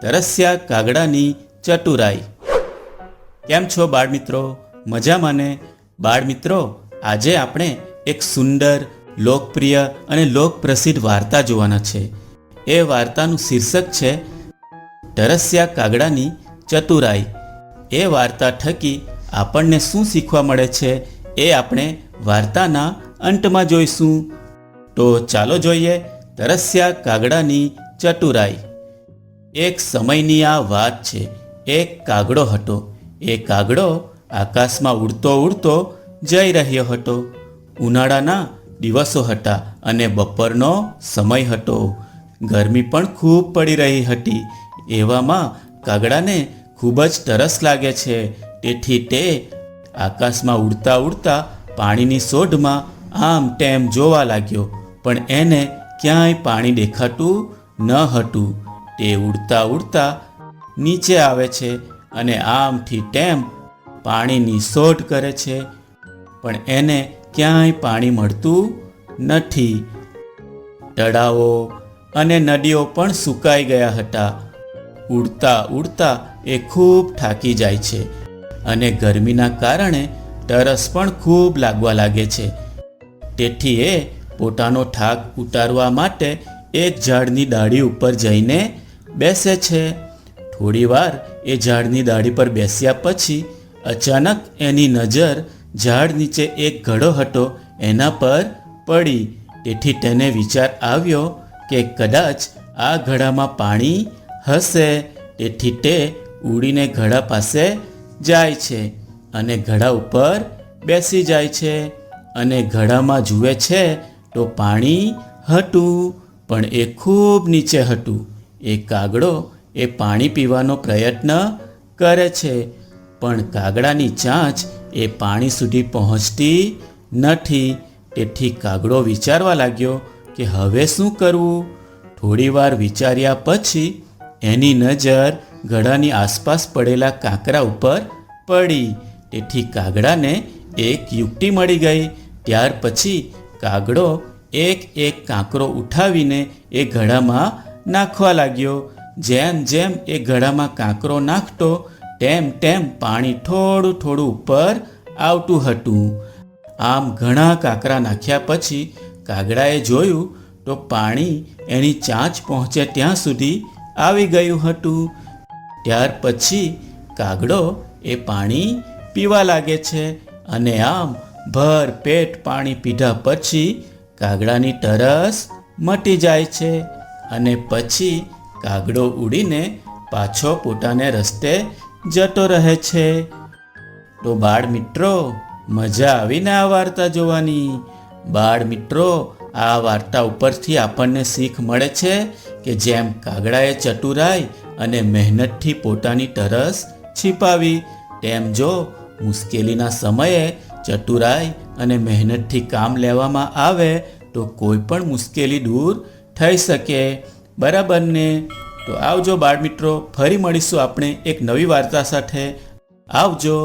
તરસ્યા કાગડાની ચતુરાઈ. કેમ છો બાળમિત્રો? મજામાં ને? બાળમિત્રો, આજે આપણે એક સુંદર, લોકપ્રિય અને લોકપ્રસિદ્ધ વાર્તા જોવાના છે. એ વાર્તાનું શીર્ષક છે તરસ્યા કાગડાની ચતુરાઈ. એ વાર્તા થકી આપણને શું શીખવા મળે છે એ આપણે વાર્તાના અંતમાં જોઈશું. તો ચાલો જોઈએ તરસ્યા કાગડાની ચતુરાઈ. એક સમયની આ વાત છે. એક કાગડો હતો. એ કાગડો આકાશમાં ઉડતો ઉડતો જઈ રહ્યો હતો. ઉનાળાના દિવસો હતા અને બપોરનો સમય હતો. ગરમી પણ ખૂબ પડી રહી હતી. એવામાં કાગડાને ખૂબ જ તરસ લાગે છે. તેથી તે આકાશમાં ઉડતા ઉડતા પાણીની શોધમાં આમ તેમ જોવા લાગ્યો, પણ એને ક્યાંય પાણી દેખાતું ન હતું. તે ઉડતા ઉડતા નીચે આવે છે અને આમથી તેમ પાણીની શોધ કરે છે, પણ એને ક્યાંય પાણી મળતું નથી. તળાવો અને નદીઓ પણ સુકાઈ ગયા હતા. ઉડતા ઉડતા એ ખૂબ થાકી જાય છે અને ગરમીના કારણે તરસ પણ ખૂબ લાગવા લાગે છે. તેથી એ પોતાનો થાક ઉતારવા માટે એક ઝાડની ડાળી ઉપર જઈને બેસે છે. થોડીવાર એ ઝાડની ડાળી પર બેસ્યા પછી અચાનક એની નજર ઝાડ નીચે એક ઘડો હતો એના પર પડી. તેથી તેને વિચાર આવ્યો કે કદાચ આ ઘડામાં પાણી હશે. તેથી તે ઉડીને ઘડા પાસે જાય છે અને ઘડા ઉપર બેસી જાય છે અને ઘડામાં જુએ છે તો પાણી હતું, પણ એ ખૂબ નીચે હતું. એ કાગડો એ પાણી પીવાનો પ્રયત્ન કરે છે, પણ કાગડાની ચાંચ એ પાણી સુધી પહોંચતી નથી. તેથી કાગડો વિચારવા લાગ્યો કે હવે શું કરવું. થોડીવાર વિચાર્યા પછી એની નજર ઘડાની આસપાસ પડેલા કાંકરા ઉપર પડી. તેથી કાગડાને એક યુક્તિ મળી ગઈ. ત્યાર પછી કાગડો એક એક કાંકરો ઉઠાવીને એ ઘડામાં નાખવા લાગ્યો. જેમ જેમ એ ઘડામાં કાંકરો નાખતો તેમ તેમ પાણી થોડું થોડું ઉપર આવતું હતું. આમ ઘણા કાંકરા નાખ્યા પછી કાગડાએ જોયું તો પાણી એની ચાંચ પહોંચે ત્યાં સુધી આવી ગયું હતું. ત્યાર પછી કાગડો એ પાણી પીવા લાગે છે અને આમ ભર પેટ પાણી પીધા પછી કાગડાની તરસ મટી જાય છે અને પછી કાગડો ઉડીને પાછો પોતાને રસ્તે જતો રહે છે. તો બાળ મિત્રો, મજા આવીને આ વાર્તા જોવાની? બાળ મિત્રો, આ વાર્તા ઉપરથી આપણને શીખ મળે છે કે જેમ કાગડાએ ચતુરાઈ અને મહેનતથી પોતાની તરસ છીપાવી, તેમ જો મુશ્કેલીના સમયે ચતુરાઈ અને મહેનતથી કામ લેવામાં આવે તો કોઈ પણ મુશ્કેલી દૂર થઈ શકે. બરાબર ને? તો આવજો બાળ મિત્રો, ફરી મળીશું આપણે એક નવી વાર્તા સાથે. આવજો.